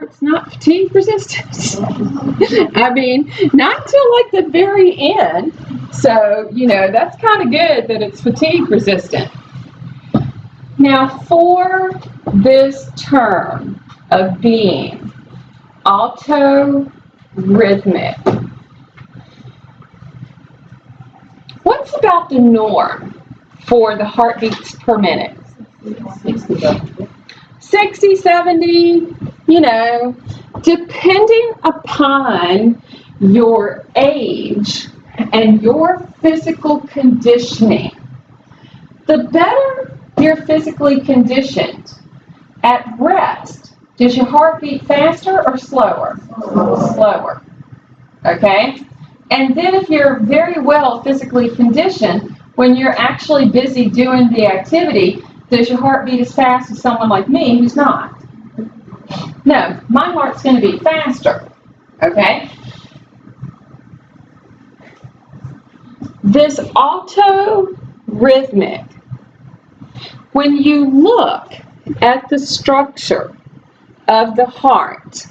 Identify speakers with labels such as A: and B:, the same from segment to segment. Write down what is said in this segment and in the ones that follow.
A: heart's not fatigue resistant. I mean, not until like the very end. So, you know, that's kind of good that it's fatigue resistant. Now, for this term of being autorhythmic, what's about the norm for the heartbeats per minute? 60, 70, you know, depending upon your age and your physical conditioning. The better you're physically conditioned, at rest, does your heart beat faster or slower? Slower. Okay? And then if you're very well physically conditioned, when you're actually busy doing the activity, does your heart beat as fast as someone like me who's not? No, my heart's going to beat faster. Okay? This autorhythmic, when you look at the structure of the heart,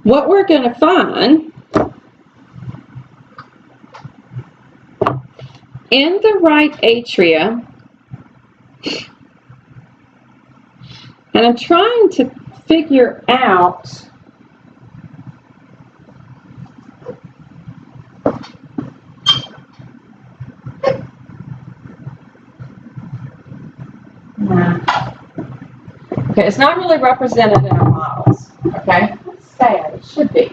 A: what we're going to find in the right atria, and I'm trying to figure out okay, it's not really represented in our models. Okay, that's sad. It should be.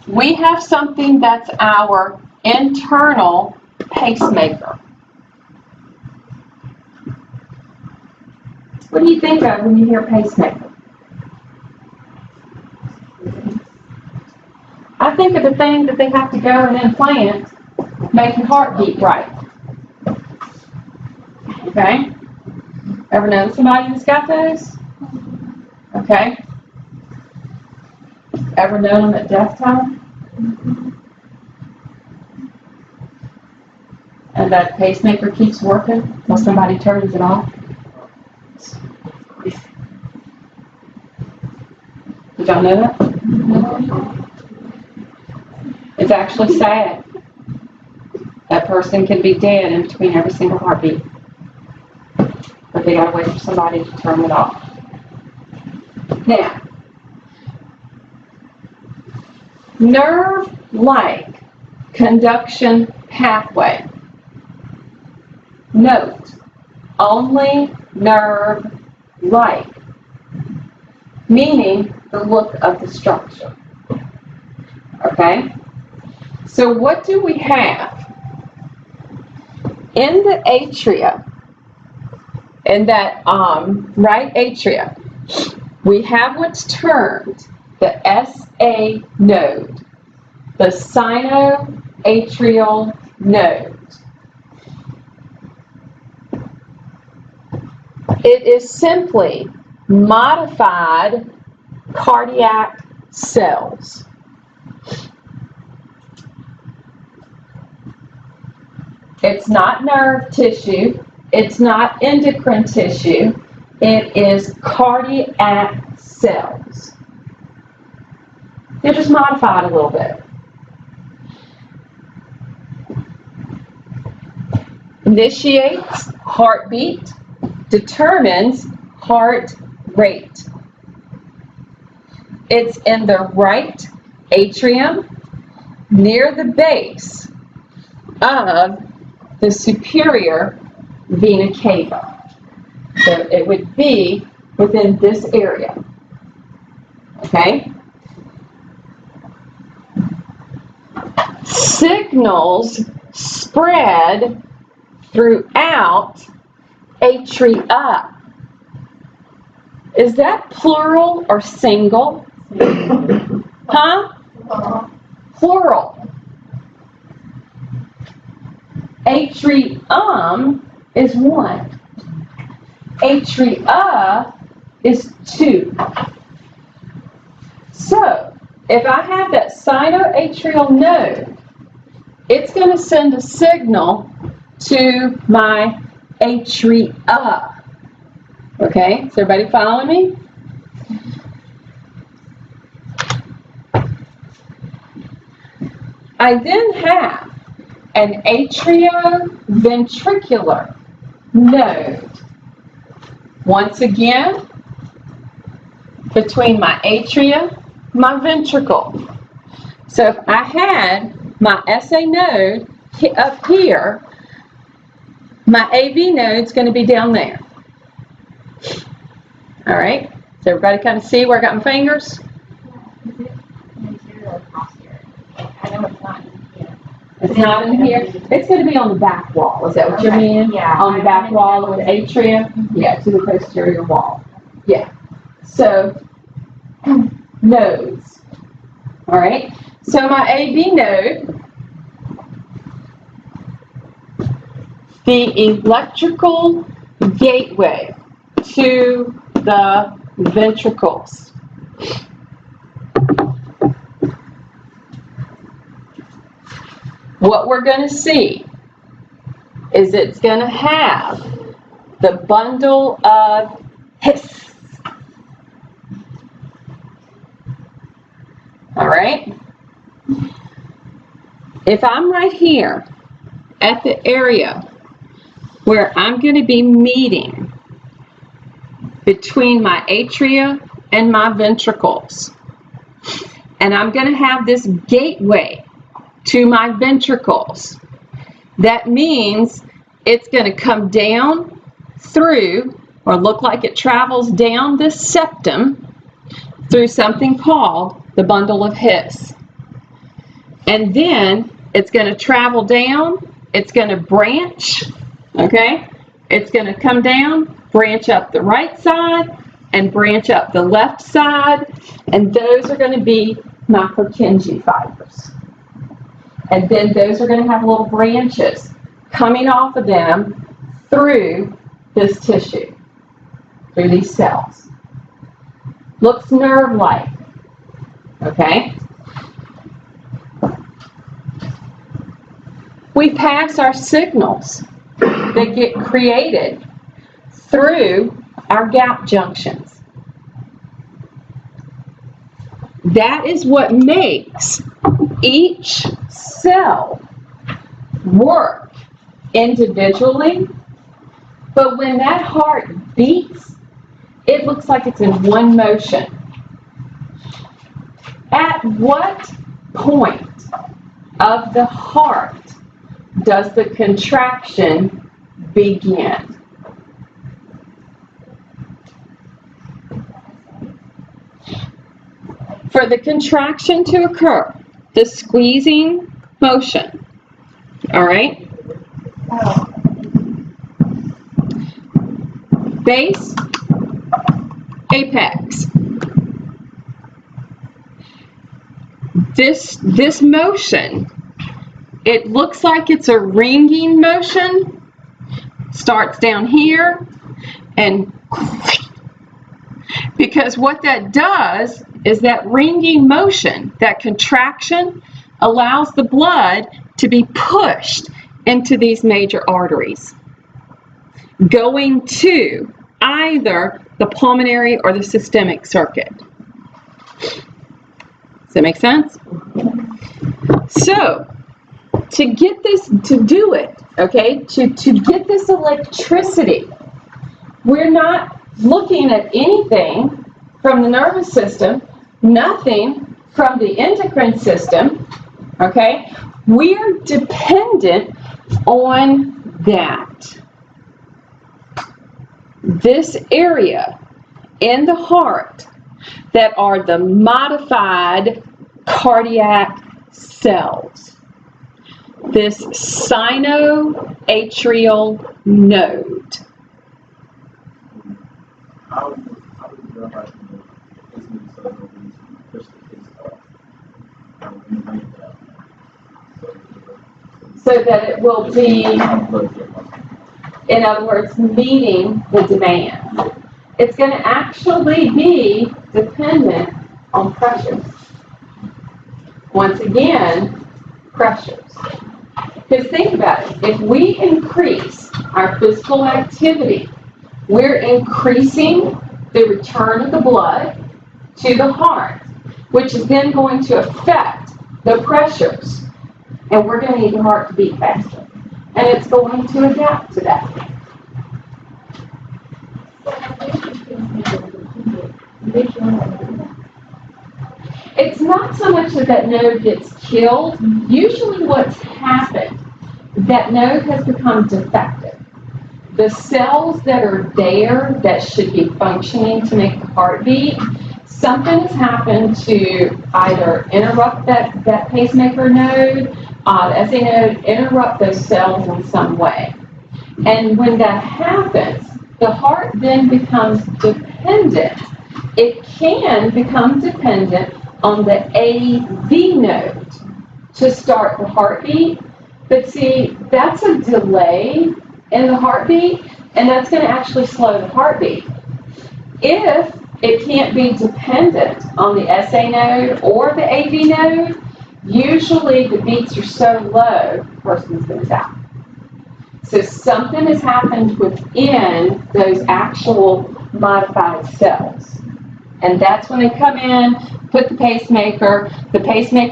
A: We have something that's our internal pacemaker. What do you think of when you hear pacemaker? I think of the thing that they have to go and implant, make your heart beat right. Okay? Ever known somebody who's got those? Okay. Ever known them at death time? And that pacemaker keeps working until somebody turns it off? Did y'all know that? It's actually sad. That person can be dead in between every single heartbeat. But they gotta wait for somebody to turn it off. Now, nerve-like conduction pathway. Note, only nerve-like, meaning the look of the structure. Okay? So what do we have? In the atria, in that right atria, we have what's termed the SA node, the sinoatrial node. It is simply modified cardiac cells. It's not nerve tissue. It's not endocrine tissue. It is cardiac cells. They're just modified a little bit. Initiates heartbeat, determines heart rate. It's in the right atrium near the base of the superior vena cava. So it would be within this area. Okay? Signals spread throughout atria. Is that plural or single? Huh? Plural. Atrium is one. Atria is two. So, if I have that sinoatrial node, it's going to send a signal to my atria. Okay, is everybody following me? I then have an atrioventricular node. Once again, between my atria, my ventricle. So if I had my SA node up here, my AV node is going to be down there. All right, does everybody kind of see where I got my fingers?
B: I know it's not in here.
A: It's not in here. It's going to be on the back wall. Is that what you mean?
B: Yeah.
A: On the back wall of the atria? Yeah, to the posterior wall. Yeah. So, nodes. All right. So my AV node, the electrical gateway to the ventricles. What we're going to see is it's going to have the bundle of His. All right? If I'm right here at the area where I'm going to be meeting between my atria and my ventricles, and I'm going to have this gateway to my ventricles, that means it's going to come down through, or look like it travels down this septum through something called the bundle of His. And then it's going to travel down, it's going to branch, okay? It's going to come down, branch up the right side, and branch up the left side, and those are going to be my Purkinje fibers. And then those are going to have little branches coming off of them through this tissue, through these cells. Looks nerve-like, okay? We pass our signals that get created through our gap junctions. That is what makes each cell work individually, but when that heart beats, it looks like it's in one motion. At what point of the heart does the contraction begin? For the contraction to occur, the squeezing motion, all right? Base, apex. This motion, it looks like it's a ringing motion, starts down here, and because what that does is that ringing motion, that contraction, allows the blood to be pushed into these major arteries, going to either the pulmonary or the systemic circuit. Does that make sense? So, to get this, to do it, okay, to get this electricity, we're not looking at anything from the nervous system, nothing from the endocrine system, okay? We're dependent on that. This area in the heart that are the modified cardiac cells. This sinoatrial node.
C: How does your heart know this new cell push the case up?
A: So that it will be, in other words, meeting the demand. It's going to actually be dependent on pressures. Once again, pressures. Because think about it, if we increase our physical activity, we're increasing the return of the blood to the heart, which is then going to affect the pressures. And we're going to need the heart to beat faster. And it's going to adapt to that. It's not so much that that node gets killed. Usually what's happened, that node has become defective. The cells that are there that should be functioning to make the heart beat, something has happened to either interrupt that pacemaker node, the SA node, interrupt those cells in some way. And when that happens, the heart then becomes dependent. It can become dependent on the AV node to start the heartbeat. But see, that's a delay in the heartbeat, and that's going to actually slow the heartbeat. If it can't be dependent on the SA node or the AV node, usually the beats are so low, the person's going to die. So something has happened within those actual modified cells. And that's when they come in, put the pacemaker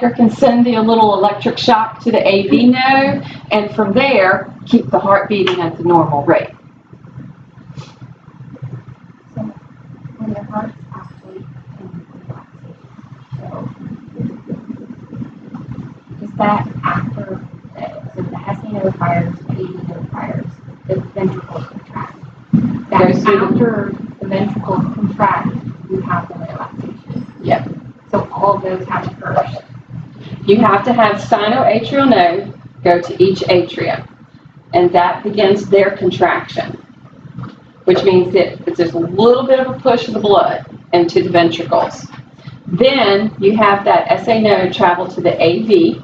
A: can send a little electric shock to the AV node, and from there, keep the heart beating at the normal rate.
B: So when your heart's actually in relaxation, so is that after the SA node fires, the AV node fires, the ventricles contract? That's after the ventricles contract, you have the relaxation.
A: Yep.
B: So all of those have occurred.
A: You have to have sinoatrial node go to each atrium, and that begins their contraction, which means that there's a little bit of a push of the blood into the ventricles. Then you have that SA node travel to the AV.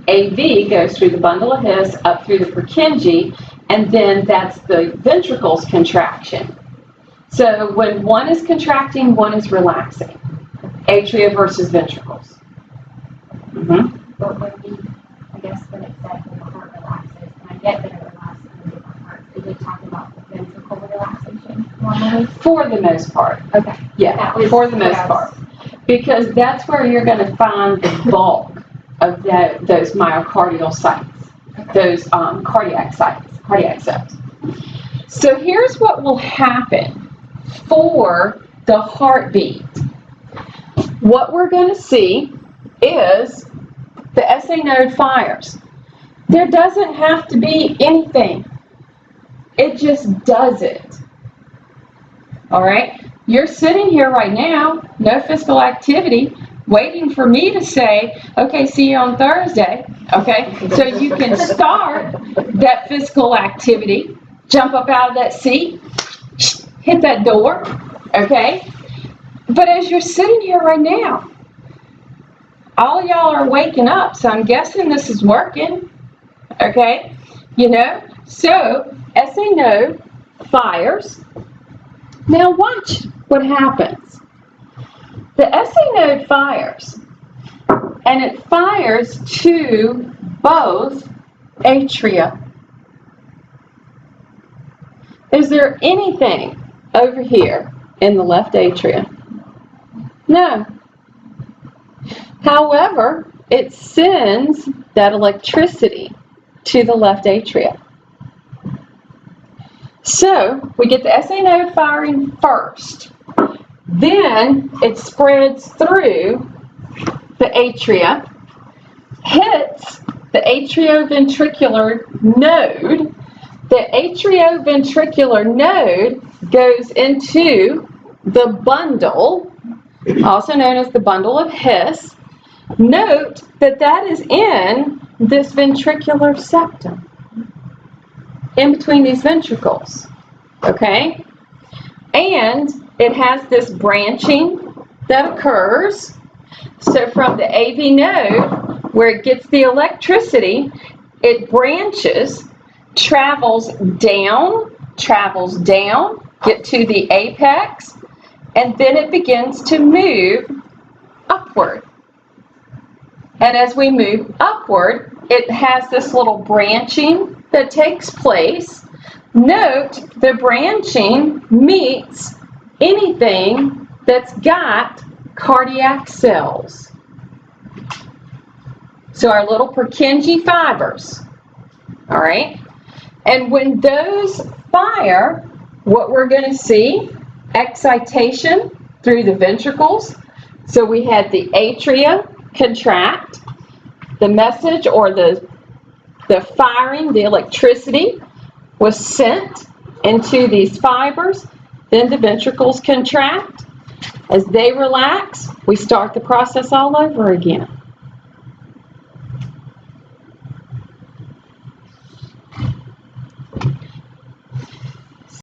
A: AV goes through the bundle of His up through the Purkinje, and then that's the ventricles contraction. So when one is contracting, one is relaxing. Atria versus ventricles.
B: But I guess when it says when the heart relaxes, and I get that it relaxes in different parts, did it talk about the ventricle relaxation normally?
A: For the most part.
B: Okay.
A: Yeah, for the most part. Because that's where you're going to find the bulk of those myocardial sites, those cardiac cells. So here's what will happen for the heartbeat. What we're going to see is the SA node fires. There doesn't have to be anything. It just does it. All right? You're sitting here right now, no physical activity, waiting for me to say, okay, see you on Thursday, okay? So you can start that physical activity, jump up out of that seat, hit that door, okay? But as you're sitting here right now, all y'all are waking up, so I'm guessing this is working, okay? You know, so SA node fires. Now watch what happens. The SA node fires, and it fires to both atria. Is there anything over here in the left atria? No. However, it sends that electricity to the left atria. So we get the SA node firing first. Then it spreads through the atria, hits the atrioventricular node. The atrioventricular node goes into the bundle, also known as the bundle of His. Note that that is in this ventricular septum, in between these ventricles, okay? And it has this branching that occurs. So from the AV node, where it gets the electricity, it branches, travels down, get to the apex, and then it begins to move upward. And as we move upward, it has this little branching that takes place. Note the branching meets anything that's got cardiac cells. So our little Purkinje fibers, all right? And when those fire, what we're going to see, excitation through the ventricles. So we had the atria contract, the message or the firing, the electricity was sent into these fibers. Then the ventricles contract. As they relax, we start the process all over again.